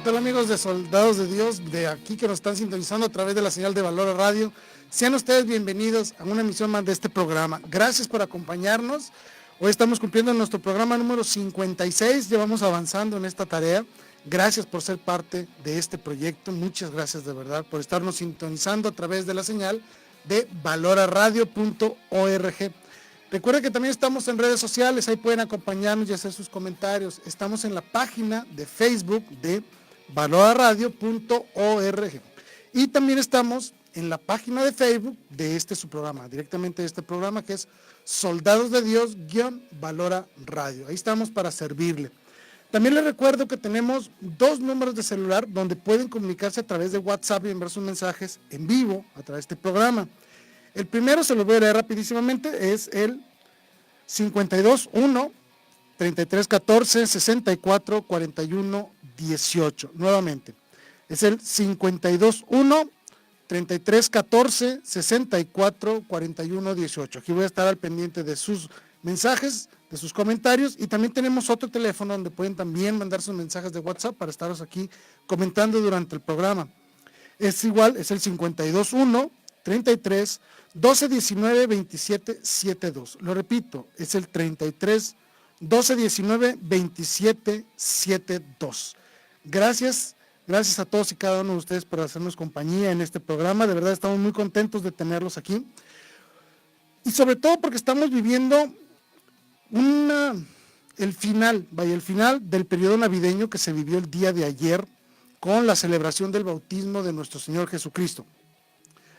tal amigos de Soldados de Dios, de aquí que nos están sintonizando a través de la señal de Valora Radio? Sean ustedes bienvenidos a una emisión más de este programa. Gracias por acompañarnos. Hoy estamos cumpliendo nuestro programa número 56, llevamos avanzando en esta tarea. Gracias por ser parte de este proyecto, muchas gracias de verdad por estarnos sintonizando a través de la señal de valoraradio.org. Recuerden que también estamos en redes sociales, ahí pueden acompañarnos y hacer sus comentarios. Estamos en la página de Facebook de valoraradio.org. Y también estamos en la página de Facebook de su programa, directamente de este programa que es Soldados de Dios-Valora Radio. Ahí estamos para servirle. También les recuerdo que tenemos 2 números de celular donde pueden comunicarse a través de WhatsApp y enviar sus mensajes en vivo a través de este programa. El primero se lo voy a leer rapidísimamente, es el 521 3314 64 41 18. Nuevamente, es el 521 3314 64 41 18. Aquí voy a estar al pendiente de sus mensajes, de sus comentarios, y también tenemos otro teléfono donde pueden también mandar sus mensajes de WhatsApp para estaros aquí comentando durante el programa. Es igual, es el 521 33 12 19 27 72. Lo repito, es el 33 12 19 27 72. Gracias a todos y cada uno de ustedes por hacernos compañía en este programa. De verdad estamos muy contentos de tenerlos aquí. Y sobre todo porque estamos viviendo el final del periodo navideño que se vivió el día de ayer con la celebración del bautismo de nuestro Señor Jesucristo.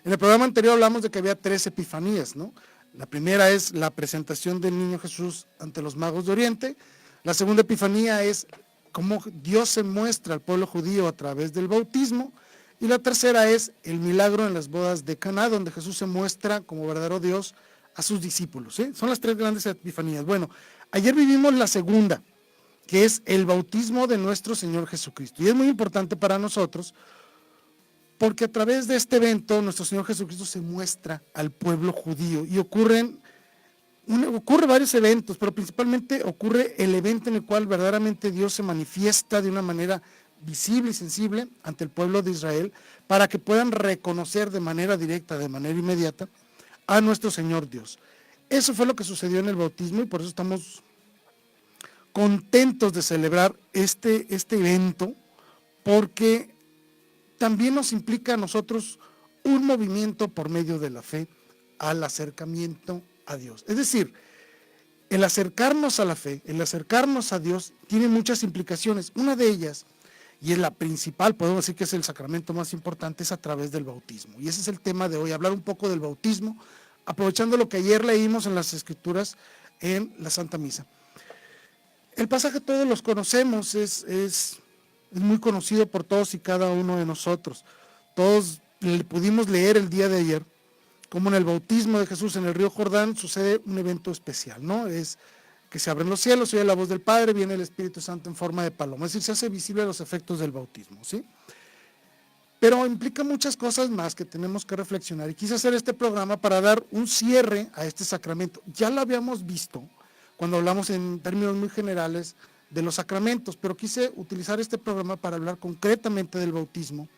En el programa anterior hablamos de que había 3 epifanías, ¿no? La primera es la presentación del niño Jesús ante los magos de Oriente. La segunda epifanía es cómo Dios se muestra al pueblo judío a través del bautismo. Y la tercera es el milagro en las bodas de Caná, donde Jesús se muestra como verdadero Dios a sus discípulos, ¿sí? Son las 3 grandes epifanías. Bueno, ayer vivimos la segunda, que es el bautismo de nuestro Señor Jesucristo. Y es muy importante para nosotros, porque a través de este evento nuestro Señor Jesucristo se muestra al pueblo judío y ocurre varios eventos, pero principalmente ocurre el evento en el cual verdaderamente Dios se manifiesta de una manera visible y sensible ante el pueblo de Israel para que puedan reconocer de manera directa, de manera inmediata a nuestro Señor Dios. Eso fue lo que sucedió en el bautismo y por eso estamos contentos de celebrar este evento, porque también nos implica a nosotros un movimiento por medio de la fe al acercamiento a Dios. Es decir, el acercarnos a la fe, el acercarnos a Dios, tiene muchas implicaciones. Una de ellas, y es la principal, podemos decir que es el sacramento más importante, es a través del bautismo. Y ese es el tema de hoy, hablar un poco del bautismo, aprovechando lo que ayer leímos en las Escrituras en la Santa Misa. El pasaje todos los conocemos, es muy conocido por todos y cada uno de nosotros. Todos pudimos leer el día de ayer cómo en el bautismo de Jesús en el río Jordán sucede un evento especial, ¿no? Es que se abren los cielos, se oye la voz del Padre, viene el Espíritu Santo en forma de paloma, es decir, se hace visible los efectos del bautismo, ¿sí? Pero implica muchas cosas más que tenemos que reflexionar y quise hacer este programa para dar un cierre a este sacramento. Ya lo habíamos visto cuando hablamos en términos muy generales de los sacramentos, pero quise utilizar este programa para hablar concretamente del bautismo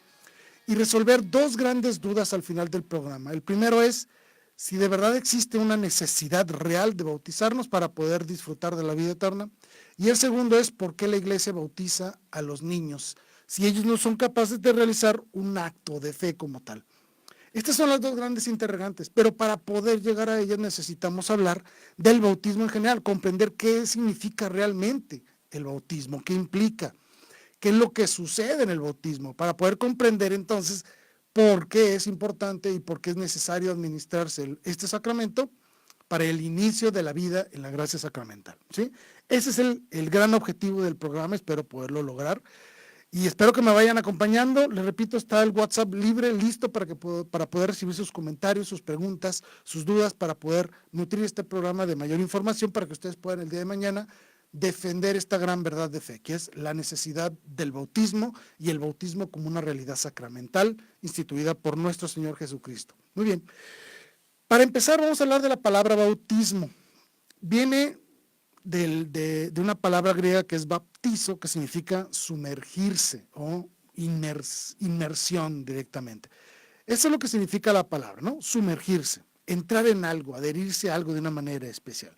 y resolver 2 grandes dudas al final del programa. El primero es si de verdad existe una necesidad real de bautizarnos para poder disfrutar de la vida eterna, y el segundo es por qué la Iglesia bautiza a los niños, si ellos no son capaces de realizar un acto de fe como tal. Estas son las 2 grandes interrogantes, pero para poder llegar a ellas necesitamos hablar del bautismo en general, comprender qué significa realmente el bautismo, qué implica, qué es lo que sucede en el bautismo, para poder comprender entonces por qué es importante y por qué es necesario administrarse este sacramento para el inicio de la vida en la gracia sacramental, ¿sí? Ese es el gran objetivo del programa, espero poderlo lograr. Y espero que me vayan acompañando. Les repito, está el WhatsApp libre, listo para poder recibir sus comentarios, sus preguntas, sus dudas, para poder nutrir este programa de mayor información para que ustedes puedan el día de mañana defender esta gran verdad de fe, que es la necesidad del bautismo y el bautismo como una realidad sacramental instituida por nuestro Señor Jesucristo. Muy bien. Para empezar, vamos a hablar de la palabra bautismo. Viene de una palabra griega que es baptizo, que significa sumergirse o inmersión directamente. Eso es lo que significa la palabra, ¿no? Sumergirse, entrar en algo, adherirse a algo de una manera especial.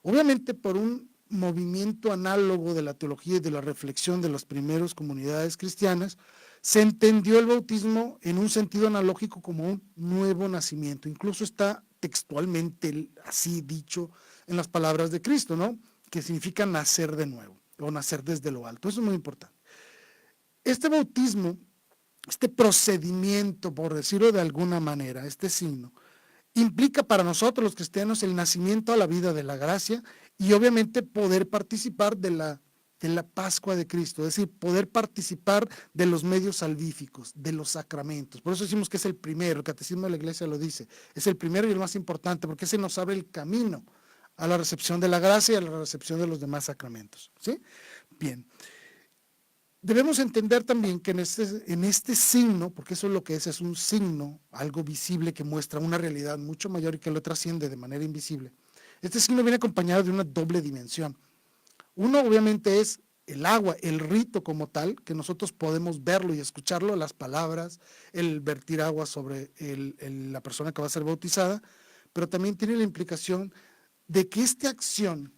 Obviamente por un movimiento análogo de la teología y de la reflexión de las primeras comunidades cristianas, se entendió el bautismo en un sentido analógico como un nuevo nacimiento. Incluso está textualmente así dicho en las palabras de Cristo, ¿no? Que significa nacer de nuevo o nacer desde lo alto. Eso es muy importante. Este bautismo, este procedimiento, por decirlo de alguna manera, este signo, implica para nosotros los cristianos el nacimiento a la vida de la gracia y obviamente poder participar de la Pascua de Cristo, es decir, poder participar de los medios salvíficos, de los sacramentos. Por eso decimos que es el primero, el Catecismo de la Iglesia lo dice, es el primero y el más importante, porque ese nos abre el camino a la recepción de la gracia y a la recepción de los demás sacramentos. ¿Sí? Bien. Debemos entender también que en este signo, porque eso es lo que es un signo, algo visible que muestra una realidad mucho mayor y que lo trasciende de manera invisible. Este signo viene acompañado de una doble dimensión. Uno obviamente es el agua, el rito como tal, que nosotros podemos verlo y escucharlo, las palabras, el vertir agua sobre la persona que va a ser bautizada, pero también tiene la implicación de que esta acción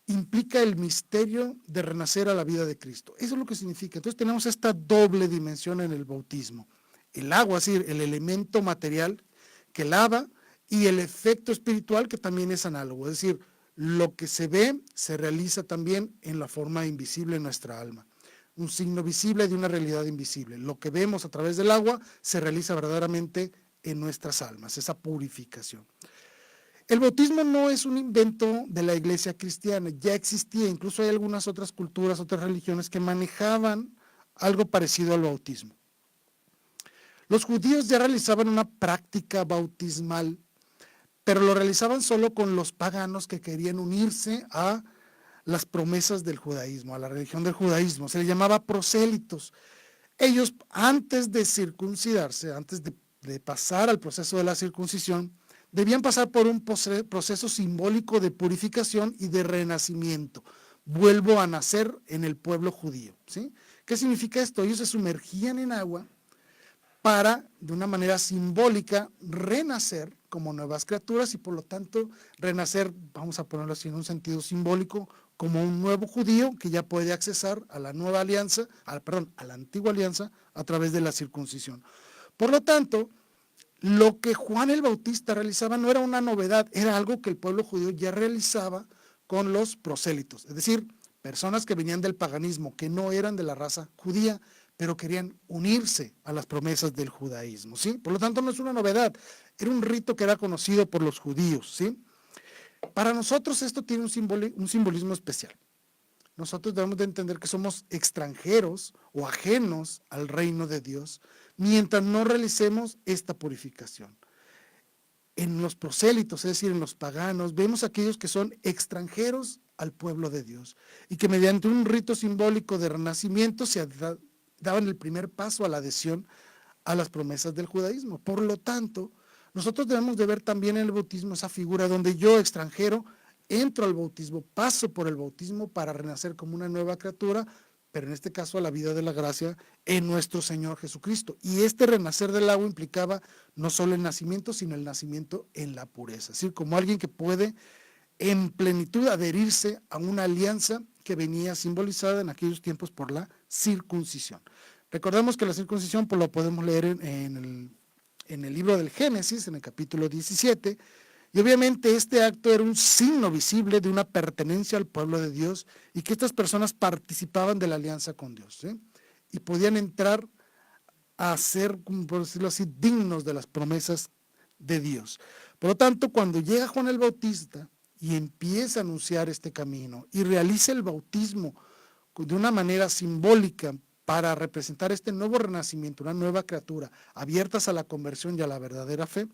implica el misterio de renacer a la vida de Cristo. Eso es lo que significa. Entonces tenemos esta doble dimensión en el bautismo. El agua, es decir, el elemento material que lava y el efecto espiritual que también es análogo. Es decir, lo que se ve se realiza también en la forma invisible en nuestra alma. Un signo visible de una realidad invisible. Lo que vemos a través del agua se realiza verdaderamente en nuestras almas, esa purificación. El bautismo no es un invento de la iglesia cristiana, ya existía, incluso hay algunas otras culturas, otras religiones que manejaban algo parecido al bautismo. Los judíos ya realizaban una práctica bautismal, pero lo realizaban solo con los paganos que querían unirse a las promesas del judaísmo, a la religión del judaísmo. Se les llamaba prosélitos. Ellos, antes de circuncidarse, antes de pasar al proceso de la circuncisión, debían pasar por un proceso simbólico de purificación y de renacimiento. Vuelvo a nacer en el pueblo judío. ¿Sí? ¿Qué significa esto? Ellos se sumergían en agua para, de una manera simbólica, renacer como nuevas criaturas y por lo tanto renacer, vamos a ponerlo así en un sentido simbólico, como un nuevo judío que ya puede accesar a la nueva alianza, a la antigua alianza a través de la circuncisión. Por lo tanto, lo que Juan el Bautista realizaba no era una novedad, era algo que el pueblo judío ya realizaba con los prosélitos, es decir, personas que venían del paganismo, que no eran de la raza judía, pero querían unirse a las promesas del judaísmo, ¿sí? Por lo tanto, no es una novedad, era un rito que era conocido por los judíos, ¿sí? Para nosotros esto tiene un simbolismo especial. Nosotros debemos de entender que somos extranjeros o ajenos al reino de Dios mientras no realicemos esta purificación. En los prosélitos, es decir, en los paganos, vemos a aquellos que son extranjeros al pueblo de Dios y que mediante un rito simbólico de renacimiento se daban el primer paso a la adhesión a las promesas del judaísmo. Por lo tanto, nosotros debemos de ver también en el bautismo esa figura donde yo, extranjero, entro al bautismo, paso por el bautismo para renacer como una nueva criatura, pero en este caso a la vida de la gracia en nuestro Señor Jesucristo. Y este renacer del agua implicaba no solo el nacimiento, sino el nacimiento en la pureza. Es decir, como alguien que puede en plenitud adherirse a una alianza que venía simbolizada en aquellos tiempos por la circuncisión. Recordemos que la circuncisión pues, lo podemos leer en el libro del Génesis, en el capítulo 17, y obviamente este acto era un signo visible de una pertenencia al pueblo de Dios y que estas personas participaban de la alianza con Dios, ¿sí? Y podían entrar a ser, por decirlo así, dignos de las promesas de Dios. Por lo tanto, cuando llega Juan el Bautista y empieza a anunciar este camino y realiza el bautismo de una manera simbólica para representar este nuevo renacimiento, una nueva criatura, abiertas a la conversión y a la verdadera fe,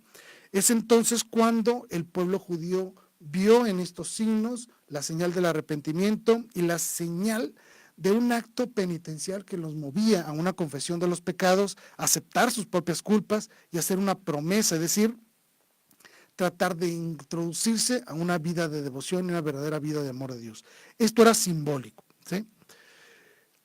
es entonces cuando el pueblo judío vio en estos signos la señal del arrepentimiento y la señal de un acto penitencial que los movía a una confesión de los pecados, a aceptar sus propias culpas y hacer una promesa, es decir, tratar de introducirse a una vida de devoción y una verdadera vida de amor a Dios. Esto era simbólico, ¿sí?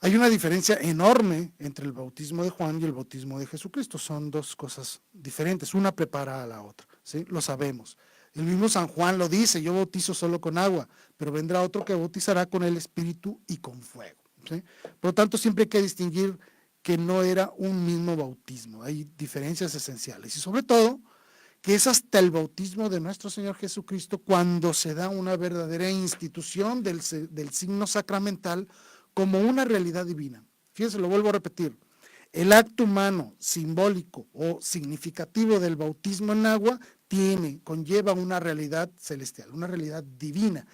Hay una diferencia enorme entre el bautismo de Juan y el bautismo de Jesucristo. Son dos cosas diferentes, una prepara a la otra, ¿sí? Lo sabemos. El mismo San Juan lo dice, yo bautizo solo con agua, pero vendrá otro que bautizará con el Espíritu y con fuego, ¿sí? Por lo tanto, siempre hay que distinguir que no era un mismo bautismo. Hay diferencias esenciales y sobre todo que es hasta el bautismo de nuestro Señor Jesucristo cuando se da una verdadera institución del signo sacramental como una realidad divina. Fíjense, lo vuelvo a repetir. El acto humano, simbólico o significativo del bautismo en agua conlleva una realidad celestial, una realidad divina,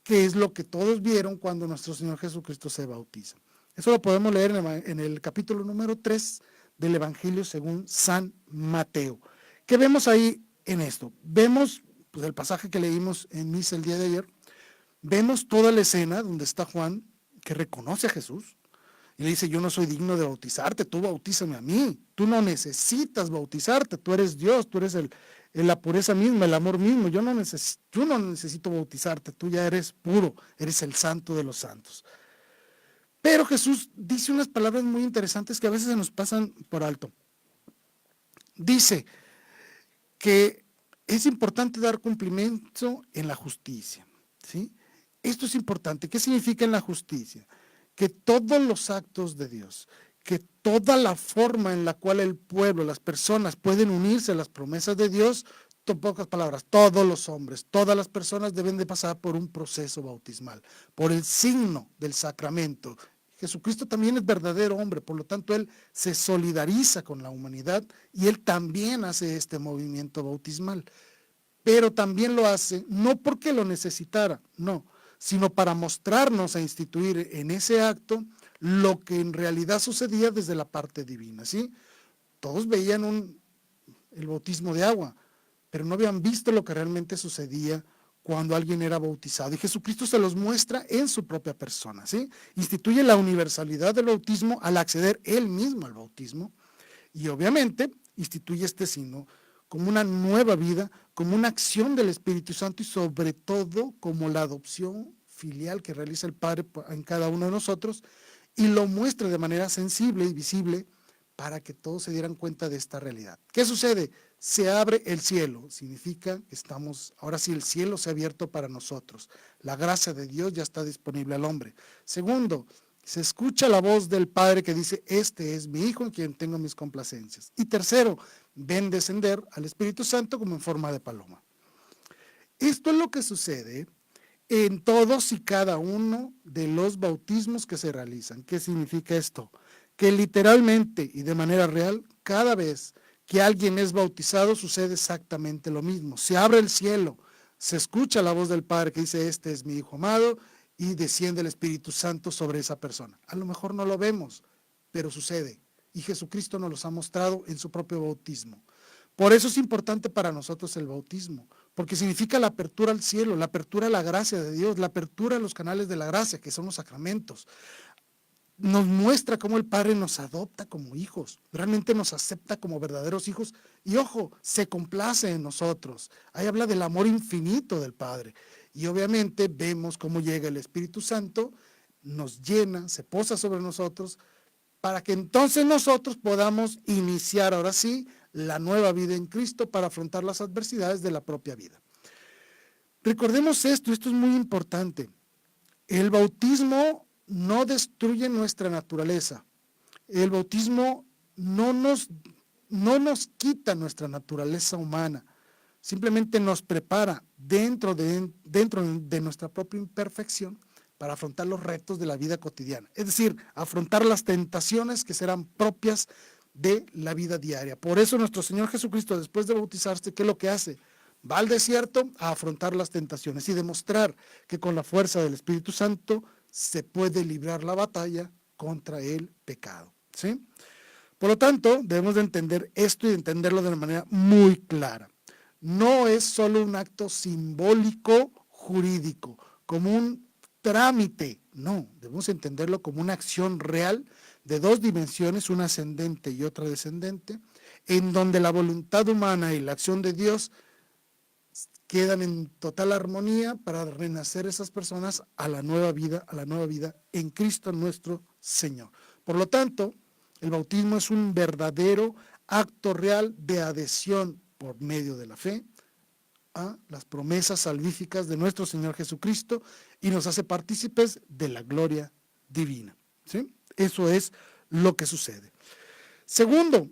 que es lo que todos vieron cuando nuestro Señor Jesucristo se bautiza. Eso lo podemos leer en el capítulo número 3 del Evangelio según San Mateo. ¿Qué vemos ahí en esto? Vemos, pues, el pasaje que leímos en misa el día de ayer, vemos toda la escena donde está Juan, que reconoce a Jesús, y le dice, yo no soy digno de bautizarte, tú bautízame a mí, tú no necesitas bautizarte, tú eres Dios, tú eres la pureza misma, el amor mismo, yo no necesito bautizarte, tú ya eres puro, eres el santo de los santos. Pero Jesús dice unas palabras muy interesantes que a veces se nos pasan por alto. Dice que es importante dar cumplimiento en la justicia, ¿sí? Esto es importante. ¿Qué significa en la justicia? Que todos los actos de Dios, que toda la forma en la cual el pueblo, las personas pueden unirse a las promesas de Dios, en pocas palabras, todos los hombres, todas las personas deben de pasar por un proceso bautismal, por el signo del sacramento. Jesucristo también es verdadero hombre, por lo tanto Él se solidariza con la humanidad y Él también hace este movimiento bautismal. Pero también lo hace no porque lo necesitara, no, sino para mostrarnos a instituir en ese acto lo que en realidad sucedía desde la parte divina, ¿sí? Todos veían el bautismo de agua, pero no habían visto lo que realmente sucedía cuando alguien era bautizado. Y Jesucristo se los muestra en su propia persona, ¿sí? Instituye la universalidad del bautismo al acceder él mismo al bautismo y obviamente instituye este signo como una nueva vida, como una acción del Espíritu Santo y sobre todo como la adopción filial que realiza el Padre en cada uno de nosotros y lo muestra de manera sensible y visible para que todos se dieran cuenta de esta realidad. ¿Qué sucede? Se abre el cielo, significa que ahora sí el cielo se ha abierto para nosotros. La gracia de Dios ya está disponible al hombre. Segundo, se escucha la voz del Padre que dice, este es mi Hijo en quien tengo mis complacencias. Y tercero, ven descender al Espíritu Santo como en forma de paloma. Esto es lo que sucede en todos y cada uno de los bautismos que se realizan. ¿Qué significa esto? Que literalmente y de manera real, cada vez que alguien es bautizado sucede exactamente lo mismo. Se abre el cielo, se escucha la voz del Padre que dice, este es mi Hijo amado, y desciende el Espíritu Santo sobre esa persona. A lo mejor no lo vemos, pero sucede. Y Jesucristo nos los ha mostrado en su propio bautismo. Por eso es importante para nosotros el bautismo, porque significa la apertura al cielo, la apertura a la gracia de Dios, la apertura a los canales de la gracia, que son los sacramentos. Nos muestra cómo el Padre nos adopta como hijos, realmente nos acepta como verdaderos hijos y, ojo, se complace en nosotros. Ahí habla del amor infinito del Padre. Y obviamente vemos cómo llega el Espíritu Santo, nos llena, se posa sobre nosotros, para que entonces nosotros podamos iniciar ahora sí la nueva vida en Cristo para afrontar las adversidades de la propia vida. Recordemos esto es muy importante. El bautismo no destruye nuestra naturaleza. El bautismo no nos quita nuestra naturaleza humana, simplemente nos prepara dentro de nuestra propia imperfección para afrontar los retos de la vida cotidiana, es decir, afrontar las tentaciones que serán propias de la vida diaria. Por eso nuestro Señor Jesucristo, después de bautizarse, ¿qué es lo que hace? Va al desierto a afrontar las tentaciones y demostrar que con la fuerza del Espíritu Santo se puede librar la batalla contra el pecado, ¿sí? Por lo tanto, debemos de entender esto y de entenderlo de una manera muy clara. No es solo un acto simbólico jurídico, como un trámite, no, debemos entenderlo como una acción real de dos dimensiones, una ascendente y otra descendente, en donde la voluntad humana y la acción de Dios quedan en total armonía para renacer esas personas a la nueva vida en Cristo nuestro Señor. Por lo tanto, el bautismo es un verdadero acto real de adhesión por medio de la fe a las promesas salvíficas de nuestro Señor Jesucristo y nos hace partícipes de la gloria divina, ¿sí? Eso es lo que sucede. Segundo,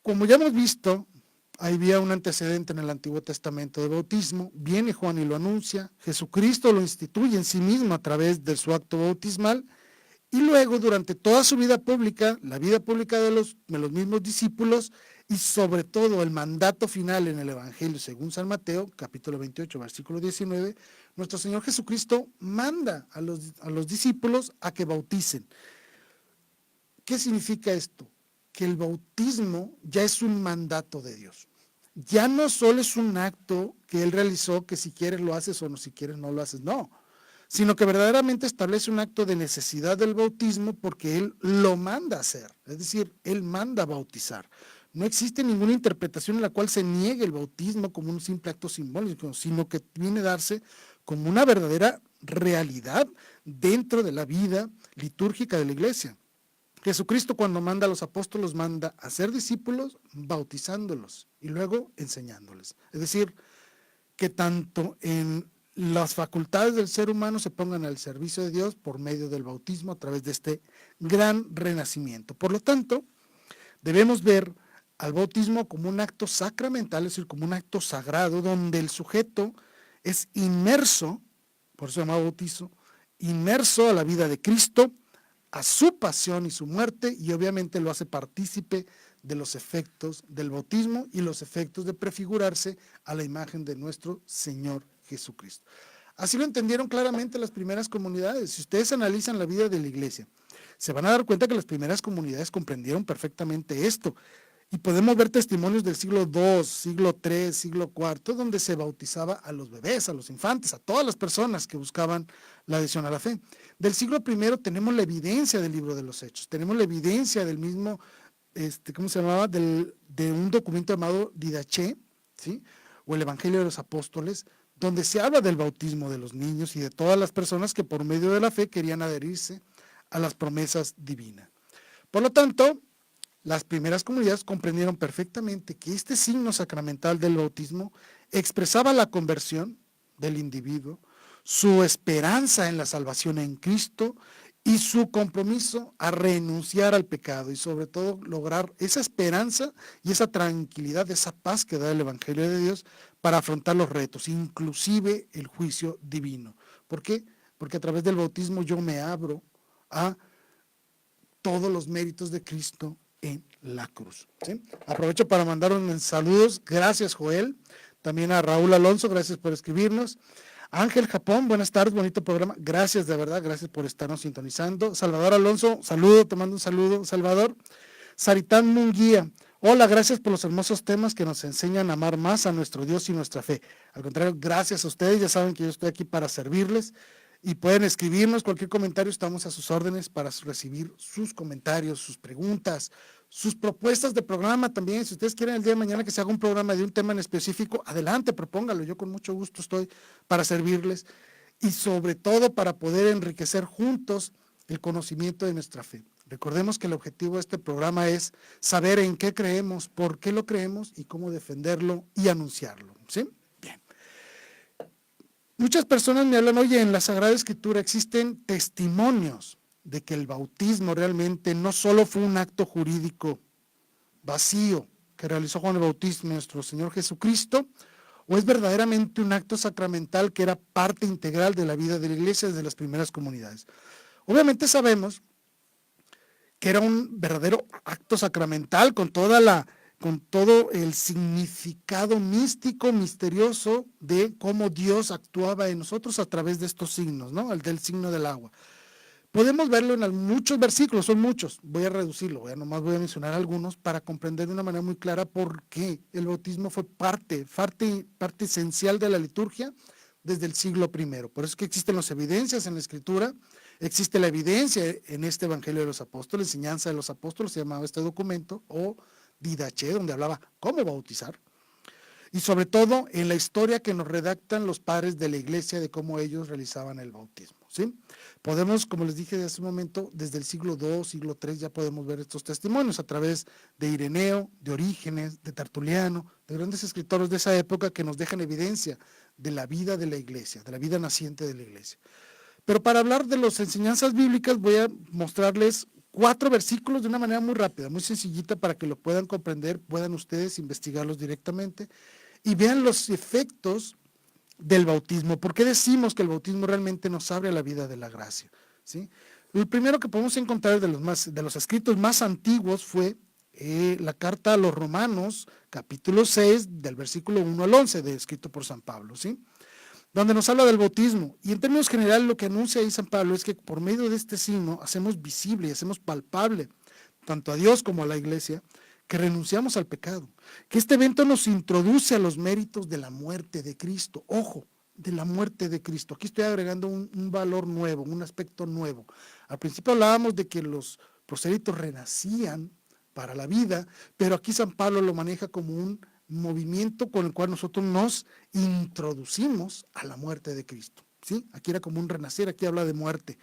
como ya hemos visto, había un antecedente en el Antiguo Testamento de bautismo, viene Juan y lo anuncia, Jesucristo lo instituye en sí mismo a través de su acto bautismal, y luego durante toda su vida pública, la vida pública de los mismos discípulos, y sobre todo el mandato final en el Evangelio según San Mateo, capítulo 28, versículo 19, nuestro Señor Jesucristo manda a los discípulos a que bauticen. ¿Qué significa esto? Que el bautismo ya es un mandato de Dios. Ya no solo es un acto que Él realizó, que si quieres lo haces o no, si quieres no lo haces, no. Sino que verdaderamente establece un acto de necesidad del bautismo porque Él lo manda a hacer. Es decir, Él manda a bautizar. No existe ninguna interpretación en la cual se niegue el bautismo como un simple acto simbólico, sino que viene a darse como una verdadera realidad dentro de la vida litúrgica de la Iglesia. Jesucristo cuando manda a los apóstoles manda a ser discípulos bautizándolos y luego enseñándoles. Es decir, que tanto en las facultades del ser humano se pongan al servicio de Dios por medio del bautismo a través de este gran renacimiento. Por lo tanto, debemos ver al bautismo como un acto sacramental, es decir, como un acto sagrado donde el sujeto es inmerso, por eso se llama bautizo, inmerso a la vida de Cristo, a su pasión y su muerte, y obviamente lo hace partícipe de los efectos del bautismo y los efectos de prefigurarse a la imagen de nuestro Señor Jesucristo. Así lo entendieron claramente las primeras comunidades. Si ustedes analizan la vida de la iglesia, se van a dar cuenta que las primeras comunidades comprendieron perfectamente esto. Y podemos ver testimonios del siglo II, siglo III, siglo IV, donde se bautizaba a los bebés, a los infantes, a todas las personas que buscaban la adhesión a la fe. Del siglo I tenemos la evidencia del libro de los Hechos, tenemos la evidencia del mismo, ¿cómo se llamaba? De un documento llamado Didache, ¿sí? O el Evangelio de los Apóstoles, donde se habla del bautismo de los niños y de todas las personas que por medio de la fe querían adherirse a las promesas divinas. Por lo tanto, las primeras comunidades comprendieron perfectamente que este signo sacramental del bautismo expresaba la conversión del individuo, su esperanza en la salvación en Cristo y su compromiso a renunciar al pecado y sobre todo lograr esa esperanza y esa tranquilidad, esa paz que da el Evangelio de Dios para afrontar los retos, inclusive el juicio divino. ¿Por qué? Porque a través del bautismo yo me abro a todos los méritos de Cristo en la cruz, ¿sí? Aprovecho para mandar unos saludos, gracias Joel, también a Raúl Alonso, gracias por escribirnos. Ángel Japón, buenas tardes, bonito programa, gracias de verdad, gracias por estarnos sintonizando. Salvador Alonso, saludo, te mando un saludo, Salvador. Saritán Munguía, hola, gracias por los hermosos temas que nos enseñan a amar más a nuestro Dios y nuestra fe. Al contrario, gracias a ustedes, ya saben que yo estoy aquí para servirles. Y pueden escribirnos cualquier comentario, estamos a sus órdenes para recibir sus comentarios, sus preguntas, sus propuestas de programa también. Si ustedes quieren el día de mañana que se haga un programa de un tema en específico, adelante, propóngalo. Yo con mucho gusto estoy para servirles y sobre todo para poder enriquecer juntos el conocimiento de nuestra fe. Recordemos que el objetivo de este programa es saber en qué creemos, por qué lo creemos y cómo defenderlo y anunciarlo, ¿sí? Muchas personas me hablan, oye, en la Sagrada Escritura existen testimonios de que el bautismo realmente no solo fue un acto jurídico vacío que realizó Juan el Bautista, nuestro Señor Jesucristo, o es verdaderamente un acto sacramental que era parte integral de la vida de la iglesia desde las primeras comunidades. Obviamente sabemos que era un verdadero acto sacramental con todo el significado místico, misterioso de cómo Dios actuaba en nosotros a través de estos signos, ¿no? El del signo del agua. Podemos verlo en muchos versículos, son muchos, voy a reducirlo, nomás voy a mencionar algunos para comprender de una manera muy clara por qué el bautismo fue parte esencial de la liturgia desde el siglo I. Por eso es que existen las evidencias en la Escritura, existe la evidencia en este Evangelio de los Apóstoles, enseñanza de los apóstoles, se llamaba este documento, o Didache, donde hablaba cómo bautizar. y sobre todo en la historia que nos redactan los padres de la iglesia de cómo ellos realizaban el bautismo, ¿sí? Podemos, como les dije hace un momento, desde el siglo II, siglo III ya podemos ver estos testimonios a través de Ireneo, de Orígenes, de Tertuliano, de grandes escritores de esa época que nos dejan evidencia de la vida de la iglesia, de la vida naciente de la iglesia. Pero para hablar de las enseñanzas bíblicas voy a mostrarles 4 versículos de una manera muy rápida, muy sencillita para que lo puedan comprender, puedan ustedes investigarlos directamente y vean los efectos del bautismo. ¿Por qué decimos que el bautismo realmente nos abre a la vida de la gracia? ¿Sí? El primero que podemos encontrar de los escritos más antiguos fue la carta a los Romanos, capítulo 6, del versículo 1 al 11, escrito por San Pablo, ¿sí? Donde nos habla del bautismo. Y en términos generales lo que anuncia ahí San Pablo es que por medio de este signo hacemos visible y hacemos palpable tanto a Dios como a la iglesia que renunciamos al pecado, que este evento nos introduce a los méritos de la muerte de Cristo. Ojo, de la muerte de Cristo. Aquí estoy agregando un valor nuevo, un aspecto nuevo. Al principio hablábamos de que los prosélitos renacían para la vida, pero aquí San Pablo lo maneja como un movimiento con el cual nosotros nos introducimos a la muerte de Cristo, ¿sí? Aquí era como un renacer, aquí habla de muerte.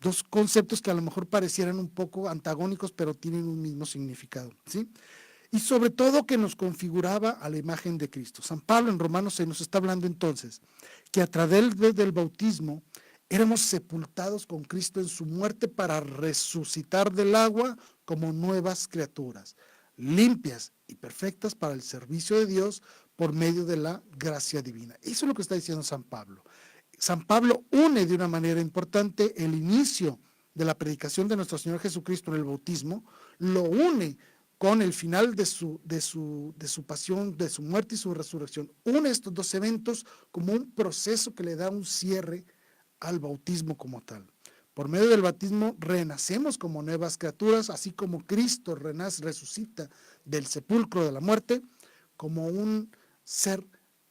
Dos conceptos que a lo mejor parecieran un poco antagónicos, pero tienen un mismo significado, ¿sí? Y sobre todo que nos configuraba a la imagen de Cristo. San Pablo en Romanos 6 nos está hablando entonces que a través del bautismo éramos sepultados con Cristo en su muerte para resucitar del agua como nuevas criaturas, limpias y perfectas para el servicio de Dios por medio de la gracia divina. Eso es lo que está diciendo San Pablo. San Pablo une de una manera importante el inicio de la predicación de nuestro Señor Jesucristo en el bautismo, lo une con el final de su pasión, de su muerte y su resurrección. Une estos dos eventos como un proceso que le da un cierre al bautismo como tal. Por medio del bautismo renacemos como nuevas criaturas, así como Cristo resucita del sepulcro de la muerte como un ser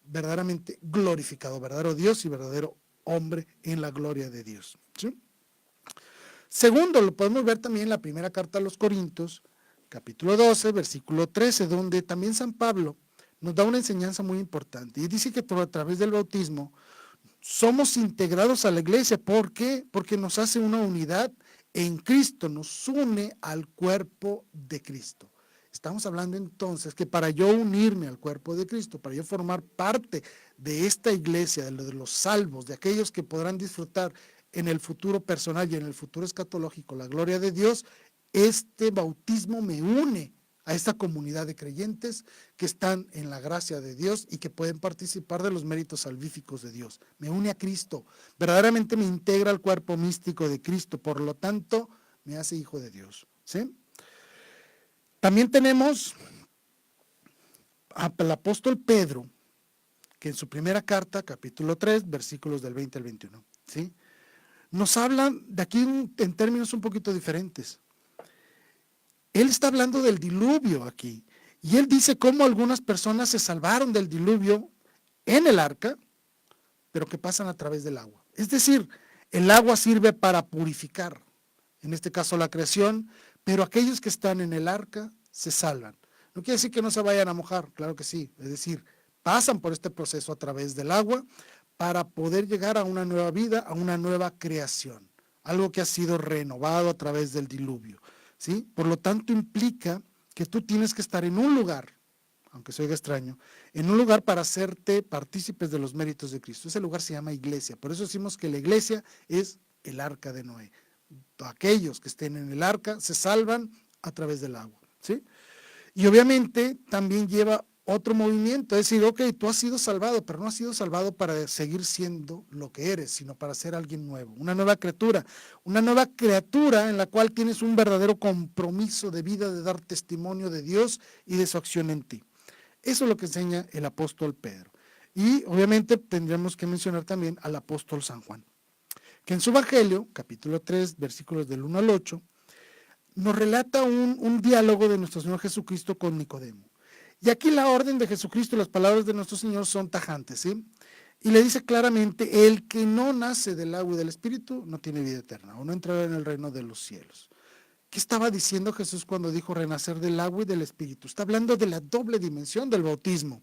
verdaderamente glorificado, verdadero Dios y verdadero hombre en la gloria de Dios, ¿sí? Segundo, lo podemos ver también en la primera carta a los Corintios, capítulo 12, versículo 13, donde también San Pablo nos da una enseñanza muy importante y dice que a través del bautismo somos integrados a la iglesia. ¿Por qué? Porque nos hace una unidad en Cristo, nos une al cuerpo de Cristo. Estamos hablando entonces que para yo unirme al cuerpo de Cristo, para yo formar parte de esta iglesia, de los salvos, de aquellos que podrán disfrutar en el futuro personal y en el futuro escatológico la gloria de Dios, este bautismo me une a esta comunidad de creyentes que están en la gracia de Dios y que pueden participar de los méritos salvíficos de Dios. Me une a Cristo, verdaderamente me integra al cuerpo místico de Cristo, por lo tanto me hace hijo de Dios, ¿sí? También tenemos al apóstol Pedro, que en su primera carta, capítulo 3, versículos del 20 al 21, ¿sí? Nos hablan de aquí en términos un poquito diferentes. Él está hablando del diluvio aquí, y él dice cómo algunas personas se salvaron del diluvio en el arca, pero que pasan a través del agua. Es decir, el agua sirve para purificar, en este caso la creación, pero aquellos que están en el arca se salvan. No quiere decir que no se vayan a mojar, claro que sí, es decir, pasan por este proceso a través del agua para poder llegar a una nueva vida, a una nueva creación, algo que ha sido renovado a través del diluvio, ¿sí? Por lo tanto implica que tú tienes que estar en un lugar, aunque se oiga extraño, en un lugar para hacerte partícipes de los méritos de Cristo. Ese lugar se llama iglesia, por eso decimos que la iglesia es el arca de Noé. Aquellos que estén en el arca se salvan a través del agua, ¿sí? Y obviamente también lleva otro movimiento, es decir, ok, tú has sido salvado, pero no has sido salvado para seguir siendo lo que eres, sino para ser alguien nuevo, una nueva criatura en la cual tienes un verdadero compromiso de vida, de dar testimonio de Dios y de su acción en ti. Eso es lo que enseña el apóstol Pedro. Y obviamente tendríamos que mencionar también al apóstol San Juan, que en su Evangelio, capítulo 3, versículos del 1 al 8, nos relata un diálogo de nuestro Señor Jesucristo con Nicodemo. Y aquí la orden de Jesucristo y las palabras de nuestro Señor son tajantes, ¿sí? Y le dice claramente, el que no nace del agua y del Espíritu no tiene vida eterna, o no entrará en el reino de los cielos. ¿Qué estaba diciendo Jesús cuando dijo renacer del agua y del Espíritu? Está hablando de la doble dimensión del bautismo.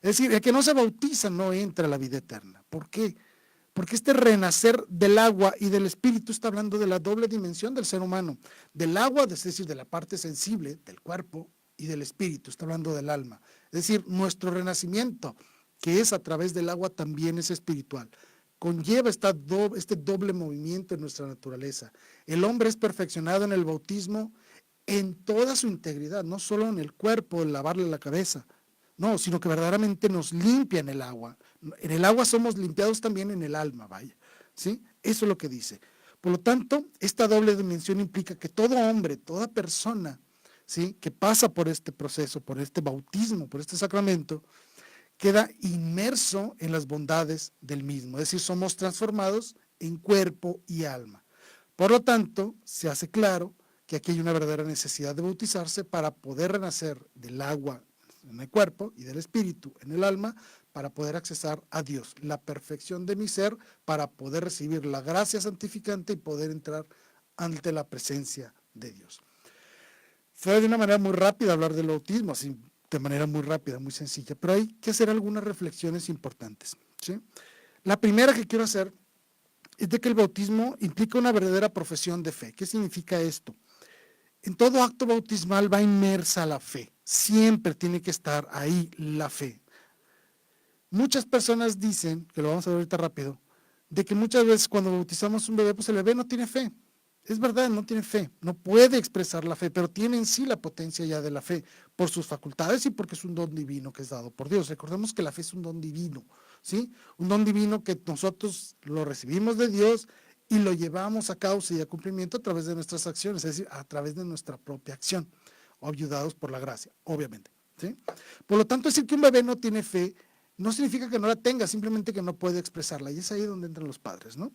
Es decir, el que no se bautiza no entra a la vida eterna. ¿Por qué? Porque este renacer del agua y del espíritu está hablando de la doble dimensión del ser humano. Del agua, es decir, de la parte sensible del cuerpo, y del espíritu, está hablando del alma. Es decir, nuestro renacimiento, que es a través del agua, también es espiritual. Conlleva este doble movimiento en nuestra naturaleza. El hombre es perfeccionado en el bautismo en toda su integridad, no solo en el cuerpo, en lavarle la cabeza, no, sino que verdaderamente nos limpia en el agua. En el agua somos limpiados también en el alma, vaya, ¿sí? Eso es lo que dice. Por lo tanto, esta doble dimensión implica que todo hombre, toda persona, ¿sí?, que pasa por este proceso, por este bautismo, por este sacramento, queda inmerso en las bondades del mismo. Es decir, somos transformados en cuerpo y alma. Por lo tanto, se hace claro que aquí hay una verdadera necesidad de bautizarse para poder renacer del agua en el cuerpo y del espíritu en el alma, para poder accesar a Dios, la perfección de mi ser, para poder recibir la gracia santificante y poder entrar ante la presencia de Dios. Fue de una manera muy rápida hablar del bautismo, así de manera muy rápida, muy sencilla, pero hay que hacer algunas reflexiones importantes, ¿sí? La primera que quiero hacer es de que el bautismo implica una verdadera profesión de fe. ¿Qué significa esto? En todo acto bautismal va inmersa la fe, siempre tiene que estar ahí la fe. Muchas personas dicen, que lo vamos a ver ahorita rápido, de que muchas veces cuando bautizamos un bebé, pues el bebé no tiene fe. Es verdad, no tiene fe, no puede expresar la fe, pero tiene en sí la potencia ya de la fe, por sus facultades y porque es un don divino que es dado por Dios. Recordemos que la fe es un don divino, ¿sí? Un don divino que nosotros lo recibimos de Dios y lo llevamos a causa y a cumplimiento a través de nuestras acciones, es decir, a través de nuestra propia acción, o ayudados por la gracia, obviamente, ¿sí? Por lo tanto, decir que un bebé no tiene fe no significa que no la tenga, simplemente que no puede expresarla, y es ahí donde entran los padres, ¿no?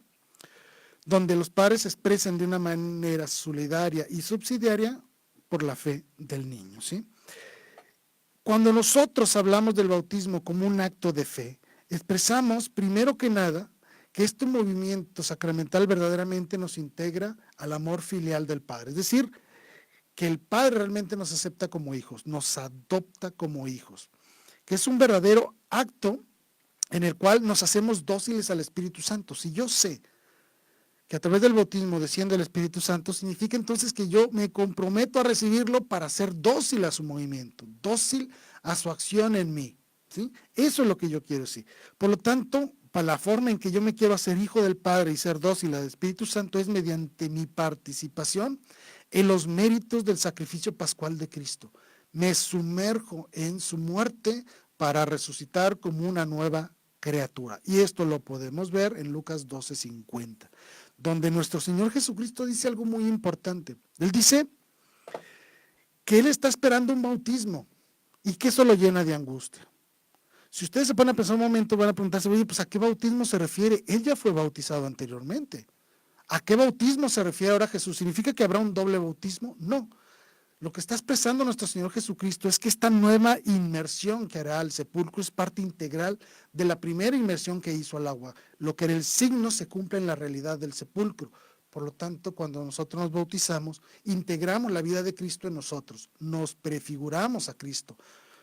Donde los padres expresan de una manera solidaria y subsidiaria por la fe del niño, ¿sí? Cuando nosotros hablamos del bautismo como un acto de fe, expresamos, primero que nada, que este movimiento sacramental verdaderamente nos integra al amor filial del Padre. Es decir, que el Padre realmente nos acepta como hijos, nos adopta como hijos, que es un verdadero acto en el cual nos hacemos dóciles al Espíritu Santo. Si yo sé que a través del bautismo desciende el Espíritu Santo, significa entonces que yo me comprometo a recibirlo para ser dócil a su movimiento, dócil a su acción en mí, ¿sí? Eso es lo que yo quiero, sí. Por lo tanto, para la forma en que yo me quiero hacer hijo del Padre y ser dócil al Espíritu Santo es mediante mi participación en los méritos del sacrificio pascual de Cristo. Me sumerjo en su muerte para resucitar como una nueva criatura. Y esto lo podemos ver en Lucas 12:50. Donde nuestro Señor Jesucristo dice algo muy importante. Él dice que Él está esperando un bautismo y que eso lo llena de angustia. Si ustedes se ponen a pensar un momento, van a preguntarse, oye, pues ¿a qué bautismo se refiere? Él ya fue bautizado anteriormente. ¿A qué bautismo se refiere ahora Jesús? ¿Significa que habrá un doble bautismo? No. Lo que está expresando nuestro Señor Jesucristo es que esta nueva inmersión que hará al sepulcro es parte integral de la primera inmersión que hizo al agua. Lo que era el signo se cumple en la realidad del sepulcro. Por lo tanto, cuando nosotros nos bautizamos, integramos la vida de Cristo en nosotros, nos prefiguramos a Cristo,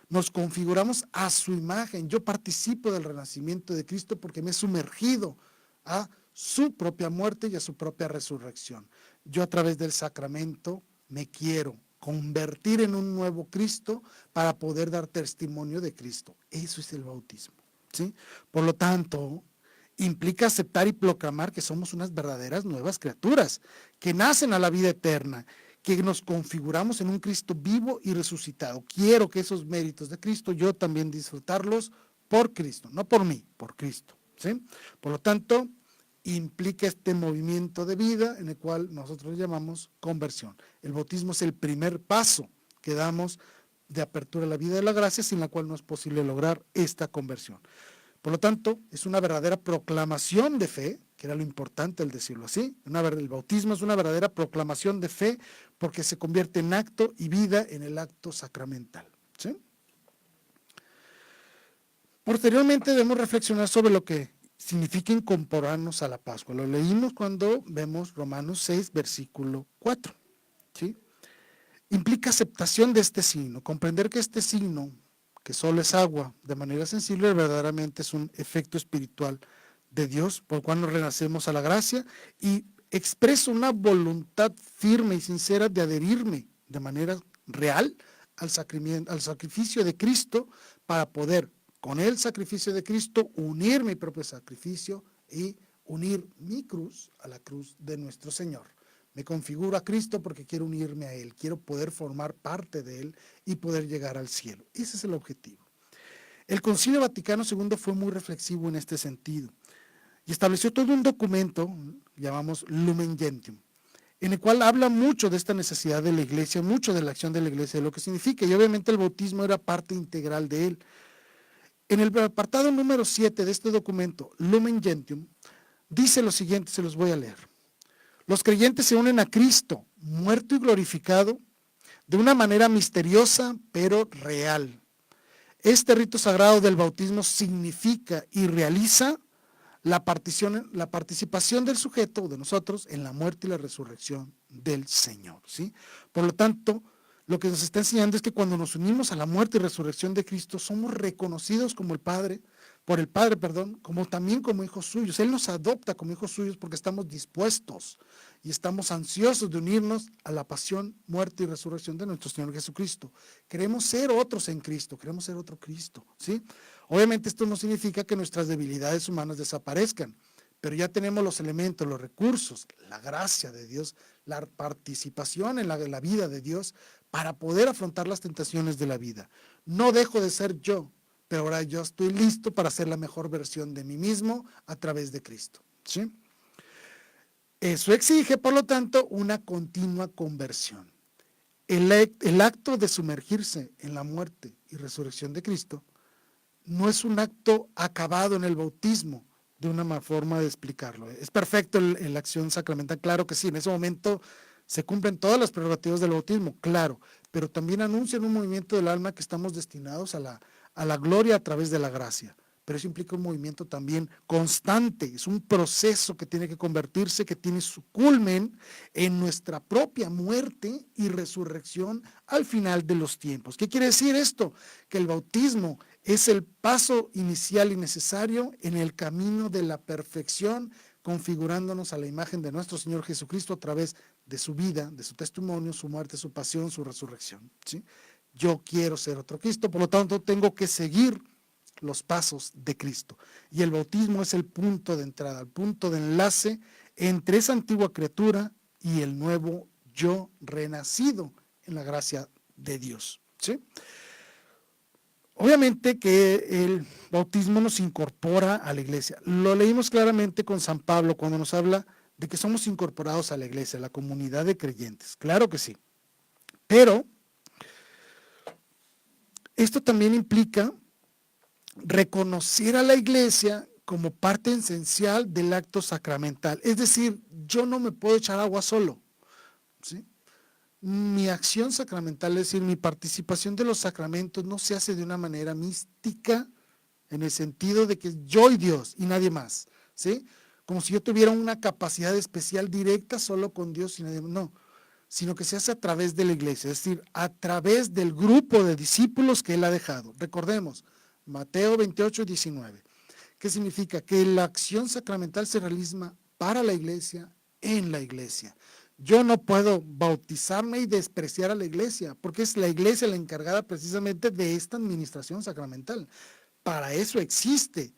nos configuramos a su imagen. Yo participo del renacimiento de Cristo porque me he sumergido a su propia muerte y a su propia resurrección. Yo a través del sacramento me quiero convertir en un nuevo Cristo para poder dar testimonio de Cristo. Eso es el bautismo, ¿sí? Por lo tanto, implica aceptar y proclamar que somos unas verdaderas nuevas criaturas, que nacen a la vida eterna, que nos configuramos en un Cristo vivo y resucitado. Quiero que esos méritos de Cristo yo también disfrutarlos por Cristo, no por mí, por Cristo, ¿sí? Por lo tanto, implica este movimiento de vida en el cual nosotros llamamos conversión. El bautismo es el primer paso que damos de apertura a la vida de la gracia, sin la cual no es posible lograr esta conversión. Por lo tanto, es una verdadera proclamación de fe, que era lo importante el decirlo así. El bautismo es una verdadera proclamación de fe porque se convierte en acto y vida en el acto sacramental, ¿sí? Posteriormente debemos reflexionar sobre lo que significa incorporarnos a la Pascua. Lo leímos cuando vemos Romanos 6, versículo 4, ¿sí? Implica aceptación de este signo, comprender que este signo que solo es agua de manera sensible, verdaderamente es un efecto espiritual de Dios, por cual nos renacemos a la gracia, y expreso una voluntad firme y sincera de adherirme de manera real al sacrificio de Cristo, para poder, con el sacrificio de Cristo, unir mi propio sacrificio y unir mi cruz a la cruz de nuestro Señor. Me configuro a Cristo porque quiero unirme a Él, quiero poder formar parte de Él y poder llegar al cielo. Ese es el objetivo. El Concilio Vaticano II fue muy reflexivo en este sentido y estableció todo un documento, llamamos Lumen Gentium, en el cual habla mucho de esta necesidad de la Iglesia, mucho de la acción de la Iglesia, de lo que significa, y obviamente el bautismo era parte integral de él. En el apartado número 7 de este documento, Lumen Gentium, dice lo siguiente, se los voy a leer. Los creyentes se unen a Cristo, muerto y glorificado, de una manera misteriosa pero real. Este rito sagrado del bautismo significa y realiza la participación del sujeto, de nosotros, en la muerte y la resurrección del Señor, ¿sí? Por lo tanto, lo que nos está enseñando es que cuando nos unimos a la muerte y resurrección de Cristo, somos reconocidos como por el Padre, como también como hijos suyos. Él nos adopta como hijos suyos porque estamos dispuestos y estamos ansiosos de unirnos a la pasión, muerte y resurrección de nuestro Señor Jesucristo. Queremos ser otros en Cristo, queremos ser otro Cristo, ¿sí? Obviamente esto no significa que nuestras debilidades humanas desaparezcan, pero ya tenemos los elementos, los recursos, la gracia de Dios, la participación en la vida de Dios para poder afrontar las tentaciones de la vida. No dejo de ser yo, pero ahora yo estoy listo para ser la mejor versión de mí mismo a través de Cristo, ¿sí? Eso exige, por lo tanto, una continua conversión. El acto de sumergirse en la muerte y resurrección de Cristo no es un acto acabado en el bautismo, de una forma de explicarlo. ¿Es perfecto la acción sacramental? Claro que sí, en ese momento se cumplen todas las prerrogativas del bautismo, claro, pero también anuncian un movimiento del alma que estamos destinados a la gloria a través de la gracia. Pero eso implica un movimiento también constante, es un proceso que tiene que convertirse, que tiene su culmen en nuestra propia muerte y resurrección al final de los tiempos. ¿Qué quiere decir esto? Que el bautismo es el paso inicial y necesario en el camino de la perfección, configurándonos a la imagen de nuestro Señor Jesucristo a través de su vida, de su testimonio, su muerte, su pasión, su resurrección, ¿sí? Yo quiero ser otro Cristo, por lo tanto tengo que seguir los pasos de Cristo. Y el bautismo es el punto de entrada, el punto de enlace entre esa antigua criatura y el nuevo yo renacido en la gracia de Dios, ¿sí? Obviamente que el bautismo nos incorpora a la iglesia. Lo leímos claramente con San Pablo cuando nos habla de que somos incorporados a la iglesia, a la comunidad de creyentes. Claro que sí. Pero esto también implica reconocer a la iglesia como parte esencial del acto sacramental. Es decir, yo no me puedo echar agua solo, ¿sí? Mi acción sacramental, es decir, mi participación de los sacramentos no se hace de una manera mística, en el sentido de que yo y Dios y nadie más, ¿sí? Como si yo tuviera una capacidad especial directa solo con Dios y nadie más. No, sino que se hace a través de la iglesia, es decir, a través del grupo de discípulos que Él ha dejado. Recordemos, Mateo 28, 19. ¿Qué significa? Que la acción sacramental se realiza para la iglesia, en la iglesia. Yo no puedo bautizarme y despreciar a la iglesia, porque es la iglesia la encargada precisamente de esta administración sacramental. Para eso existe,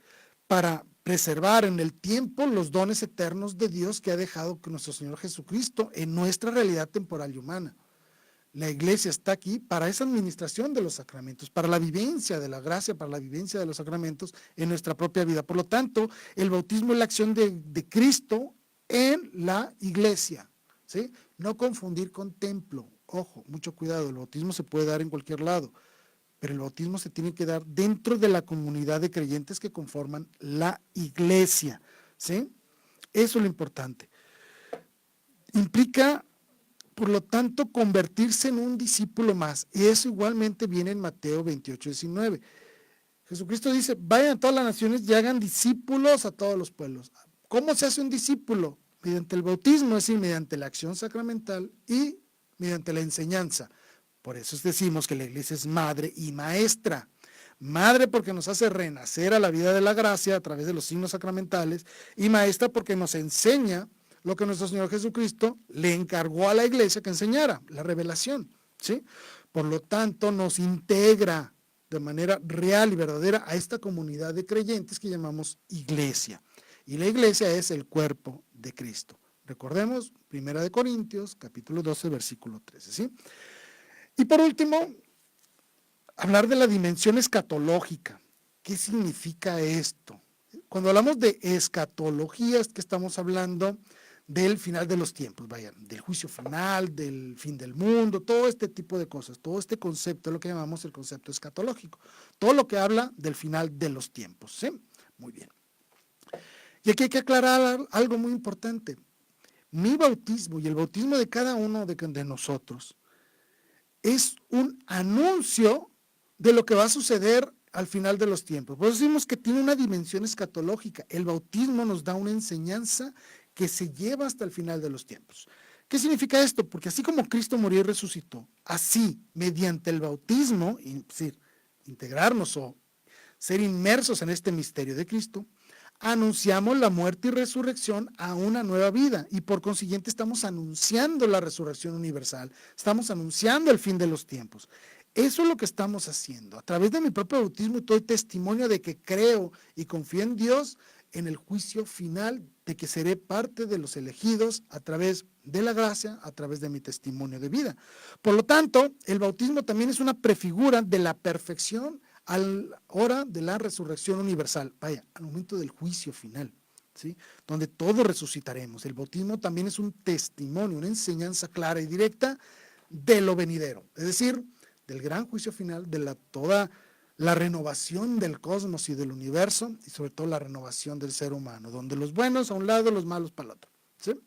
para preservar en el tiempo los dones eternos de Dios que ha dejado con nuestro Señor Jesucristo en nuestra realidad temporal y humana. La iglesia está aquí para esa administración de los sacramentos, para la vivencia de la gracia, para la vivencia de los sacramentos en nuestra propia vida. Por lo tanto, el bautismo es la acción de Cristo en la iglesia, ¿sí? No confundir con templo. Ojo, mucho cuidado, el bautismo se puede dar en cualquier lado, pero el bautismo se tiene que dar dentro de la comunidad de creyentes que conforman la iglesia, ¿sí? Eso es lo importante. Implica, por lo tanto, convertirse en un discípulo más. Y eso igualmente viene en Mateo 28, 19. Jesucristo dice, vayan a todas las naciones y hagan discípulos a todos los pueblos. ¿Cómo se hace un discípulo? Mediante el bautismo, es decir, mediante la acción sacramental y mediante la enseñanza. Por eso decimos que la iglesia es madre y maestra. madre porque nos hace renacer a la vida de la gracia a través de los signos sacramentales, y maestra porque nos enseña lo que nuestro Señor Jesucristo le encargó a la iglesia que enseñara, la revelación, ¿sí? Por lo tanto, nos integra de manera real y verdadera a esta comunidad de creyentes que llamamos iglesia. Y la iglesia es el cuerpo de Cristo. Recordemos, 1 Corintios, capítulo 12, versículo 13, ¿sí? Y por último, hablar de la dimensión escatológica. ¿Qué significa esto? Cuando hablamos de escatología, es que estamos hablando del final de los tiempos, vaya, del juicio final, del fin del mundo, todo este tipo de cosas, todo este concepto es lo que llamamos el concepto escatológico, todo lo que habla del final de los tiempos, ¿sí? Muy bien. Y aquí hay que aclarar algo muy importante. Mi bautismo y el bautismo de cada uno de nosotros es un anuncio de lo que va a suceder al final de los tiempos. Por eso decimos que tiene una dimensión escatológica. El bautismo nos da una enseñanza que se lleva hasta el final de los tiempos. ¿Qué significa esto? Porque así como Cristo murió y resucitó, así, mediante el bautismo, es decir, integrarnos o ser inmersos en este misterio de Cristo, anunciamos la muerte y resurrección a una nueva vida, y por consiguiente estamos anunciando la resurrección universal, estamos anunciando el fin de los tiempos. Eso es lo que estamos haciendo. A través de mi propio bautismo doy testimonio de que creo y confío en Dios, en el juicio final, de que seré parte de los elegidos a través de la gracia, a través de mi testimonio de vida. Por lo tanto, el bautismo también es una prefigura de la perfección a la hora de la resurrección universal, vaya, al momento del juicio final, ¿sí? Donde todos resucitaremos. El bautismo también es un testimonio, una enseñanza clara y directa de lo venidero, es decir, del gran juicio final, de toda la renovación del cosmos y del universo, y sobre todo la renovación del ser humano, donde los buenos a un lado, los malos para el otro, ¿sí?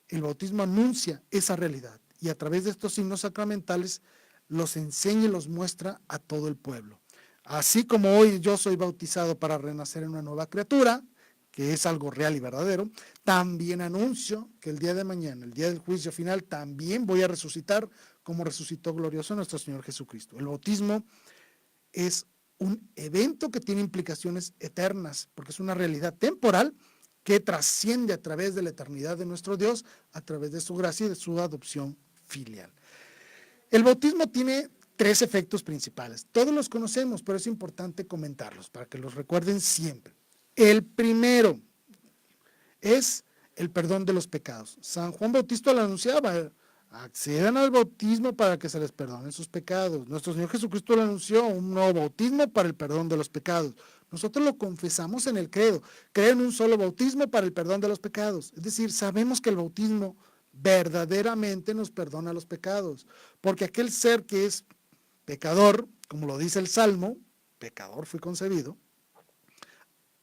El bautismo anuncia esa realidad, y a través de estos signos sacramentales los enseña y los muestra a todo el pueblo. Así como hoy yo soy bautizado para renacer en una nueva criatura, que es algo real y verdadero, también anuncio que el día de mañana, el día del juicio final, también voy a resucitar como resucitó glorioso nuestro Señor Jesucristo. El bautismo es un evento que tiene implicaciones eternas, porque es una realidad temporal que trasciende a través de la eternidad de nuestro Dios, a través de su gracia y de su adopción filial. El bautismo tiene 3 efectos principales. Todos los conocemos, pero es importante comentarlos para que los recuerden siempre. El primero es el perdón de los pecados. San Juan Bautista lo anunciaba: accedan al bautismo para que se les perdonen sus pecados. Nuestro Señor Jesucristo lo anunció: un nuevo bautismo para el perdón de los pecados. Nosotros lo confesamos en el credo: creo en un solo bautismo para el perdón de los pecados. Es decir, sabemos que el bautismo verdaderamente nos perdona los pecados, porque aquel ser que es pecador, como lo dice el Salmo, pecador fui concebido,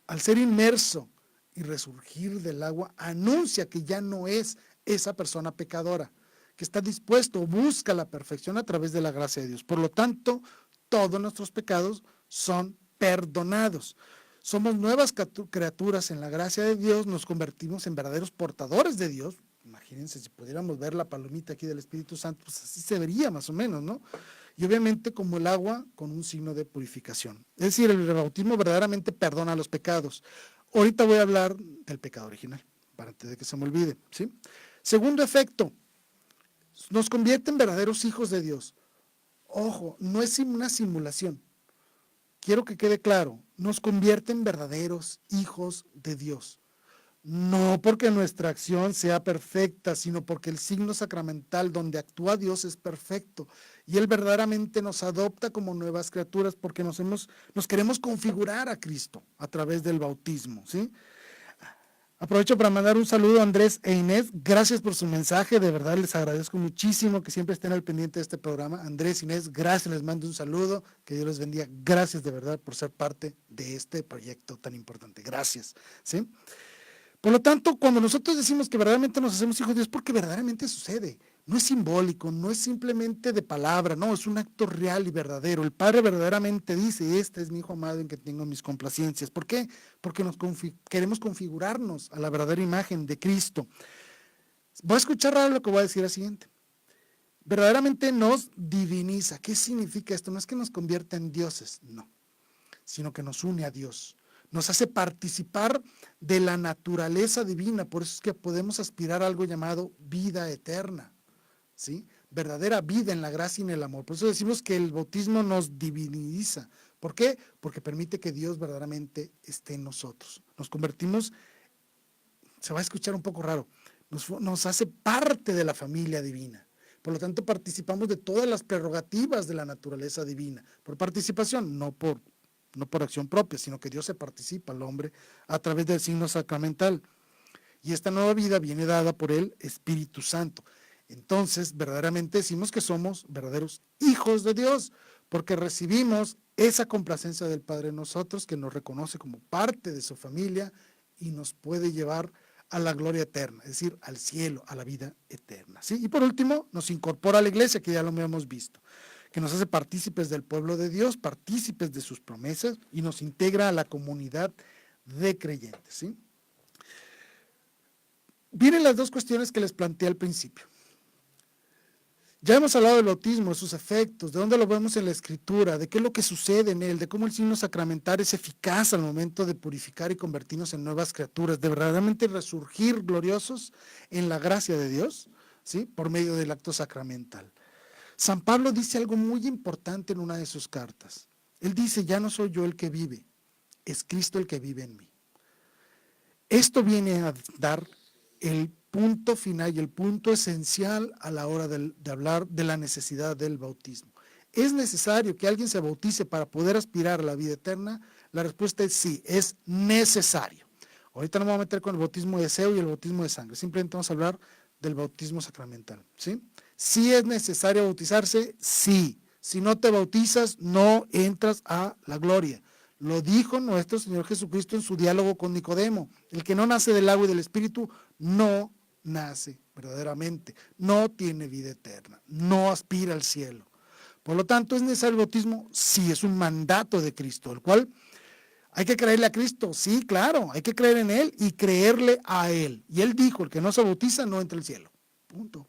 al ser inmerso y resurgir del agua, anuncia que ya no es esa persona pecadora, que está dispuesto, busca la perfección a través de la gracia de Dios. Por lo tanto, todos nuestros pecados son perdonados. Somos nuevas criaturas en la gracia de Dios, nos convertimos en verdaderos portadores de Dios. Imagínense, si pudiéramos ver la palomita aquí del Espíritu Santo, pues así se vería más o menos, ¿no? Y obviamente como el agua con un signo de purificación. Es decir, el bautismo verdaderamente perdona los pecados. Ahorita voy a hablar del pecado original, para antes de que se me olvide, ¿sí? Segundo efecto, nos convierte en verdaderos hijos de Dios. Ojo, no es una simulación. Quiero que quede claro, nos convierte en verdaderos hijos de Dios. No porque nuestra acción sea perfecta, sino porque el signo sacramental donde actúa Dios es perfecto, y Él verdaderamente nos adopta como nuevas criaturas porque nos queremos configurar a Cristo a través del bautismo, ¿sí? Aprovecho para mandar un saludo a Andrés e Inés. Gracias por su mensaje, de verdad les agradezco muchísimo que siempre estén al pendiente de este programa. Andrés, Inés, gracias, les mando un saludo, que Dios les bendiga. Gracias de verdad por ser parte de este proyecto tan importante. Gracias, ¿sí? Por lo tanto, cuando nosotros decimos que verdaderamente nos hacemos hijos de Dios, porque verdaderamente sucede. No es simbólico, no es simplemente de palabra, no, es un acto real y verdadero. El Padre verdaderamente dice: este es mi Hijo amado en que tengo mis complacencias. ¿Por qué? Porque queremos configurarnos a la verdadera imagen de Cristo. Voy a escuchar raro lo que voy a decir al siguiente. Verdaderamente nos diviniza. ¿Qué significa esto? No es que nos convierta en dioses, no. sino que nos une a Dios. Nos hace participar de la naturaleza divina. Por eso es que podemos aspirar a algo llamado vida eterna, ¿sí? Verdadera vida en la gracia y en el amor. Por eso decimos que el bautismo nos diviniza. ¿Por qué? Porque permite que Dios verdaderamente esté en nosotros. Nos convertimos, se va a escuchar un poco raro, nos hace parte de la familia divina. Por lo tanto, participamos de todas las prerrogativas de la naturaleza divina. Por participación, no por acción propia, sino que Dios se participa al hombre a través del signo sacramental. Y esta nueva vida viene dada por el Espíritu Santo. Entonces, verdaderamente decimos que somos verdaderos hijos de Dios, porque recibimos esa complacencia del Padre en nosotros, que nos reconoce como parte de su familia y nos puede llevar a la gloria eterna, es decir, al cielo, a la vida eterna, ¿sí? Y por último, nos incorpora a la iglesia, que ya lo hemos visto, que nos hace partícipes del pueblo de Dios, partícipes de sus promesas, y nos integra a la comunidad de creyentes, ¿sí? Vienen las dos cuestiones que les planteé al principio. Ya hemos hablado del bautismo, de sus efectos, de dónde lo vemos en la Escritura, de qué es lo que sucede en él, de cómo el signo sacramental es eficaz al momento de purificar y convertirnos en nuevas criaturas, de verdaderamente resurgir gloriosos en la gracia de Dios, ¿sí? Por medio del acto sacramental. San Pablo dice algo muy importante en una de sus cartas. Él dice, ya no soy yo el que vive, es Cristo el que vive en mí. Esto viene a dar el punto final y el punto esencial a la hora de hablar de la necesidad del bautismo. ¿Es necesario que alguien se bautice para poder aspirar a la vida eterna? La respuesta es sí, es necesario. Ahorita no me voy a meter con el bautismo de deseo y el bautismo de sangre, simplemente vamos a hablar del bautismo sacramental, ¿sí? ¿Sí es necesario bautizarse? Sí. Si no te bautizas, no entras a la gloria. Lo dijo nuestro Señor Jesucristo en su diálogo con Nicodemo. El que no nace del agua y del Espíritu no nace verdaderamente, no tiene vida eterna, no aspira al cielo. Por lo tanto, ¿es necesario el bautismo? Sí, es un mandato de Cristo, el cual hay que creerle a Cristo. Sí, claro, hay que creer en Él y creerle a Él. Y Él dijo, el que no se bautiza no entra al cielo. Punto.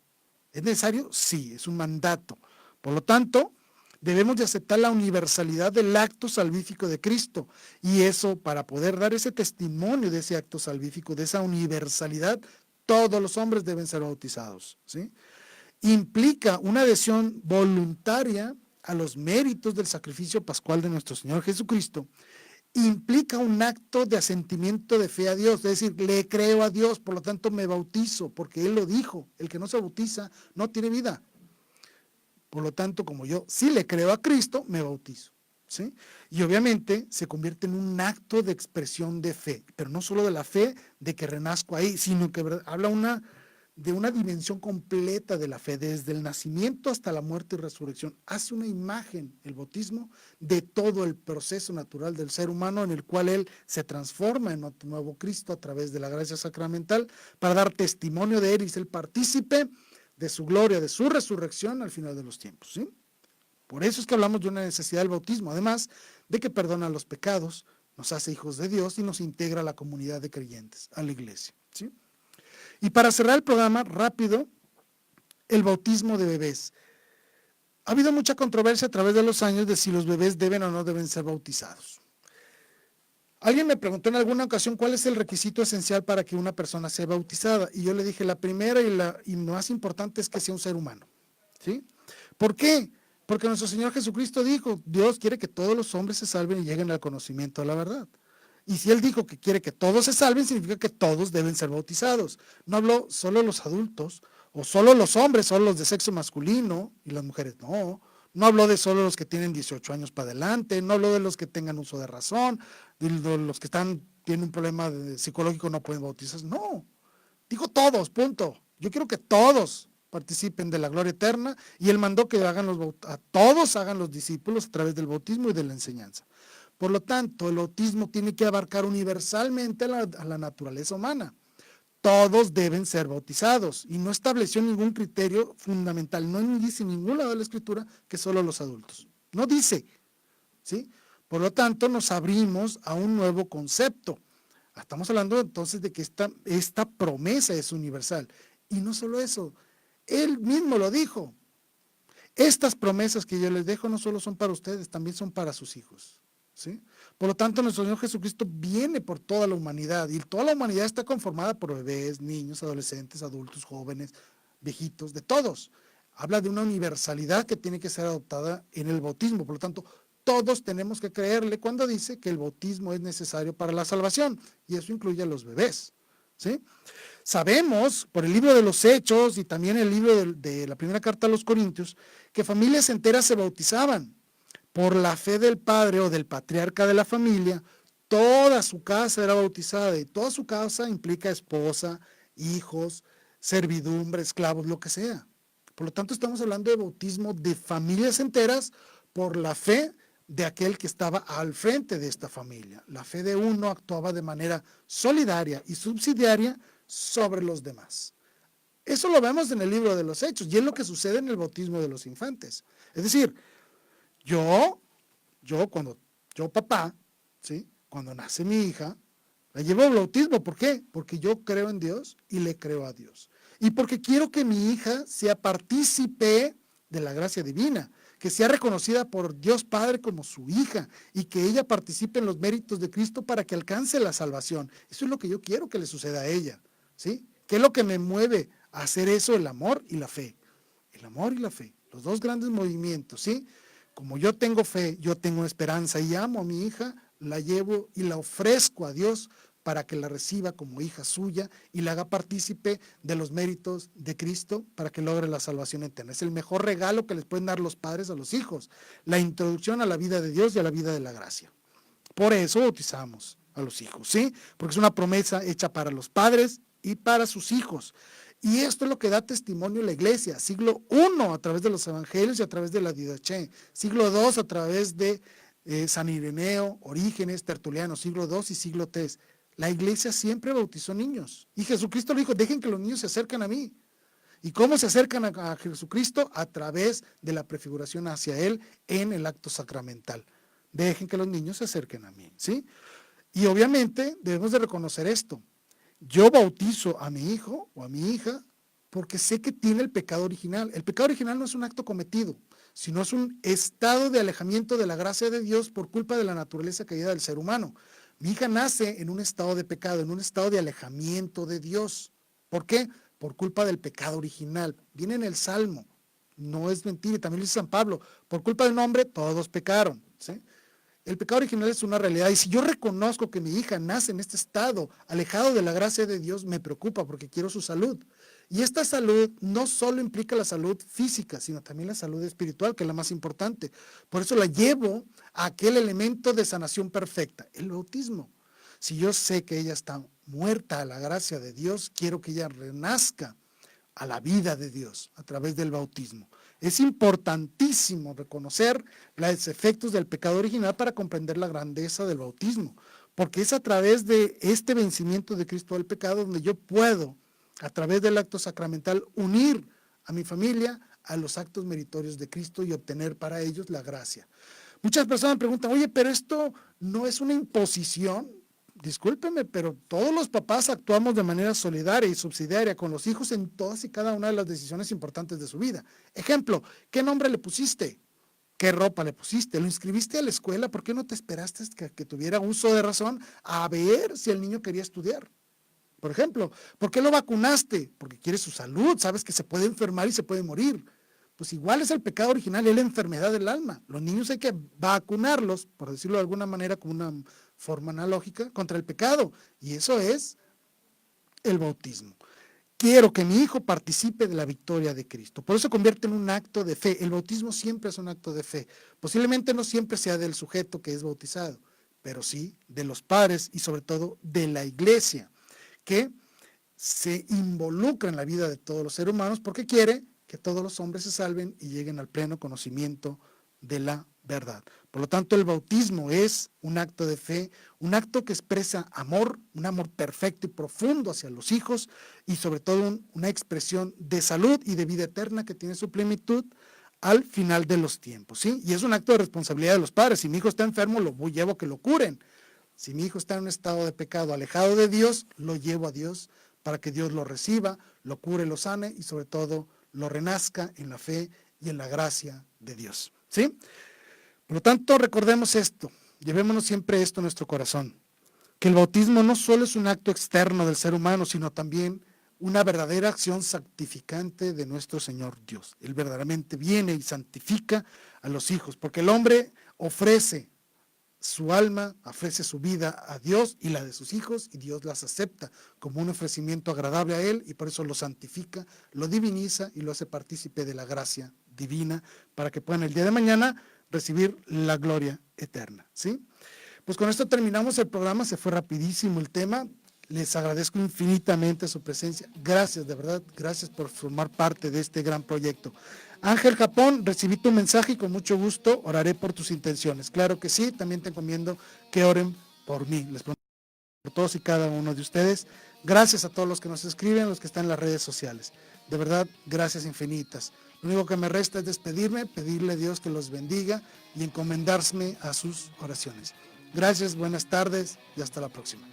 ¿Es necesario? Sí, es un mandato. Por lo tanto, debemos de aceptar la universalidad del acto salvífico de Cristo. Y eso, para poder dar ese testimonio de ese acto salvífico, de esa universalidad, todos los hombres deben ser bautizados, ¿sí? Implica una adhesión voluntaria a los méritos del sacrificio pascual de nuestro Señor Jesucristo. Implica un acto de asentimiento de fe a Dios, es decir, le creo a Dios, por lo tanto me bautizo, porque Él lo dijo, el que no se bautiza no tiene vida. Por lo tanto, como yo sí le creo a Cristo, me bautizo, ¿sí? Y obviamente se convierte en un acto de expresión de fe, pero no solo de la fe de que renazco ahí, sino que habla de una dimensión completa de la fe, desde el nacimiento hasta la muerte y resurrección. Hace una imagen, el bautismo, de todo el proceso natural del ser humano en el cual él se transforma en otro nuevo Cristo a través de la gracia sacramental para dar testimonio de él y ser partícipe de su gloria, de su resurrección al final de los tiempos, ¿sí? Por eso es que hablamos de una necesidad del bautismo, además de que perdona los pecados, nos hace hijos de Dios y nos integra a la comunidad de creyentes, a la iglesia, ¿sí? Y para cerrar el programa, rápido, el bautismo de bebés. Ha habido mucha controversia a través de los años de si los bebés deben o no deben ser bautizados. Alguien me preguntó en alguna ocasión cuál es el requisito esencial para que una persona sea bautizada. Y yo le dije, la primera y más importante es que sea un ser humano, ¿sí? ¿Por qué? Porque nuestro Señor Jesucristo dijo, Dios quiere que todos los hombres se salven y lleguen al conocimiento de la verdad. Y si Él dijo que quiere que todos se salven, significa que todos deben ser bautizados. No habló solo los adultos, o solo los hombres, solo los de sexo masculino, y las mujeres no. No habló de solo los que tienen 18 años para adelante, no habló de los que tengan uso de razón, de los que tienen un problema psicológico no pueden bautizarse. No, dijo todos, punto. Yo quiero que todos participen de la gloria eterna, y Él mandó que a todos hagan los discípulos a través del bautismo y de la enseñanza. Por lo tanto, el bautismo tiene que abarcar universalmente a la naturaleza humana. Todos deben ser bautizados y no estableció ningún criterio fundamental. No dice en ningún lado de la Escritura que solo los adultos. No dice, ¿sí? Por lo tanto, nos abrimos a un nuevo concepto. Estamos hablando entonces de que esta promesa es universal. Y no solo eso, Él mismo lo dijo. Estas promesas que yo les dejo no solo son para ustedes, también son para sus hijos. ¿sí? Por lo tanto, nuestro Señor Jesucristo viene por toda la humanidad, y toda la humanidad está conformada por bebés, niños, adolescentes, adultos, jóvenes, viejitos, de todos. Habla de una universalidad que tiene que ser adoptada en el bautismo. Por lo tanto, todos tenemos que creerle cuando dice que el bautismo es necesario para la salvación, y eso incluye a los bebés, ¿sí? Sabemos, por el libro de los Hechos y también el libro de la primera carta a los Corintios, que familias enteras se bautizaban por la fe del padre o del patriarca de la familia. Toda su casa era bautizada, y toda su casa implica esposa, hijos, servidumbre, esclavos, lo que sea. Por lo tanto, estamos hablando de bautismo de familias enteras por la fe de aquel que estaba al frente de esta familia. La fe de uno actuaba de manera solidaria y subsidiaria sobre los demás. Eso lo vemos en el libro de los Hechos, y es lo que sucede en el bautismo de los infantes. Es decir, papá, ¿sí? Cuando nace mi hija, la llevo al bautismo. ¿Por qué? Porque yo creo en Dios y le creo a Dios. Y porque quiero que mi hija sea partícipe de la gracia divina, que sea reconocida por Dios Padre como su hija, y que ella participe en los méritos de Cristo para que alcance la salvación. Eso es lo que yo quiero que le suceda a ella, ¿sí? ¿Qué es lo que me mueve a hacer eso? El amor y la fe. El amor y la fe, los dos grandes movimientos, ¿sí? Como yo tengo fe, yo tengo esperanza y amo a mi hija, la llevo y la ofrezco a Dios para que la reciba como hija suya y la haga partícipe de los méritos de Cristo para que logre la salvación eterna. Es el mejor regalo que les pueden dar los padres a los hijos, la introducción a la vida de Dios y a la vida de la gracia. Por eso bautizamos a los hijos, ¿sí? Porque es una promesa hecha para los padres y para sus hijos. Y esto es lo que da testimonio la iglesia, siglo I a través de los evangelios y a través de la Didaché, siglo II a través de San Ireneo, Orígenes, Tertuliano, siglo II y siglo III. La iglesia siempre bautizó niños, y Jesucristo le dijo: dejen que los niños se acerquen a mí. ¿Y cómo se acercan a Jesucristo? A través de la prefiguración hacia Él en el acto sacramental. Dejen que los niños se acerquen a mí, ¿sí? Y obviamente debemos de reconocer esto. Yo bautizo a mi hijo o a mi hija porque sé que tiene el pecado original. El pecado original no es un acto cometido, sino es un estado de alejamiento de la gracia de Dios por culpa de la naturaleza caída del ser humano. Mi hija nace en un estado de pecado, en un estado de alejamiento de Dios. ¿Por qué? Por culpa del pecado original. Viene en el Salmo, no es mentira, también lo dice San Pablo: por culpa del hombre todos pecaron, ¿sí? El pecado original es una realidad, y si yo reconozco que mi hija nace en este estado, alejado de la gracia de Dios, me preocupa porque quiero su salud. Y esta salud no solo implica la salud física, sino también la salud espiritual, que es la más importante. Por eso la llevo a aquel elemento de sanación perfecta, el bautismo. Si yo sé que ella está muerta a la gracia de Dios, quiero que ella renazca a la vida de Dios a través del bautismo. Es importantísimo reconocer los efectos del pecado original para comprender la grandeza del bautismo, porque es a través de este vencimiento de Cristo al pecado donde yo puedo, a través del acto sacramental, unir a mi familia a los actos meritorios de Cristo y obtener para ellos la gracia. Muchas personas preguntan: oye, pero esto no es una imposición. Discúlpeme, pero todos los papás actuamos de manera solidaria y subsidiaria con los hijos en todas y cada una de las decisiones importantes de su vida. Ejemplo: ¿qué nombre le pusiste? ¿Qué ropa le pusiste? ¿Lo inscribiste a la escuela? ¿Por qué no te esperaste que tuviera uso de razón a ver si el niño quería estudiar? Por ejemplo, ¿por qué lo vacunaste? Porque quieres su salud, sabes que se puede enfermar y se puede morir. Pues igual es el pecado original, es la enfermedad del alma. Los niños hay que vacunarlos, por decirlo de alguna manera, como una forma analógica, contra el pecado. Y eso es el bautismo. Quiero que mi hijo participe de la victoria de Cristo. Por eso se convierte en un acto de fe. El bautismo siempre es un acto de fe. Posiblemente no siempre sea del sujeto que es bautizado, pero sí de los padres y sobre todo de la iglesia, que se involucra en la vida de todos los seres humanos porque quiere que todos los hombres se salven y lleguen al pleno conocimiento de la verdad. Por lo tanto, el bautismo es un acto de fe, un acto que expresa amor, un amor perfecto y profundo hacia los hijos, y sobre todo una expresión de salud y de vida eterna que tiene su plenitud al final de los tiempos, ¿sí? Y es un acto de responsabilidad de los padres. Si mi hijo está enfermo, lo llevo a que lo curen. Si mi hijo está en un estado de pecado, alejado de Dios, lo llevo a Dios para que Dios lo reciba, lo cure, lo sane y sobre todo lo renazca en la fe y en la gracia de Dios, ¿sí? Por lo tanto, recordemos esto: Llevémonos siempre esto en nuestro corazón, que el bautismo no solo es un acto externo del ser humano, sino también una verdadera acción santificante de nuestro Señor Dios. Él verdaderamente viene y santifica a los hijos, porque el hombre ofrece su alma, ofrece su vida a Dios y la de sus hijos, y Dios las acepta como un ofrecimiento agradable a Él, y por eso lo santifica, lo diviniza y lo hace partícipe de la gracia divina, para que puedan el día de mañana recibir la gloria eterna, ¿sí? Pues con esto terminamos el programa, se fue rapidísimo el tema. Les agradezco infinitamente su presencia. Gracias, de verdad, gracias por formar parte de este gran proyecto. Ángel Japón, recibí tu mensaje y con mucho gusto oraré por tus intenciones. Claro que sí, también te encomiendo que oren por mí. Les prometo por todos y cada uno de ustedes. Gracias a todos los que nos escriben, los que están en las redes sociales. De verdad, gracias infinitas. Lo único que me resta es despedirme, pedirle a Dios que los bendiga y encomendarme a sus oraciones. Gracias, buenas tardes y hasta la próxima.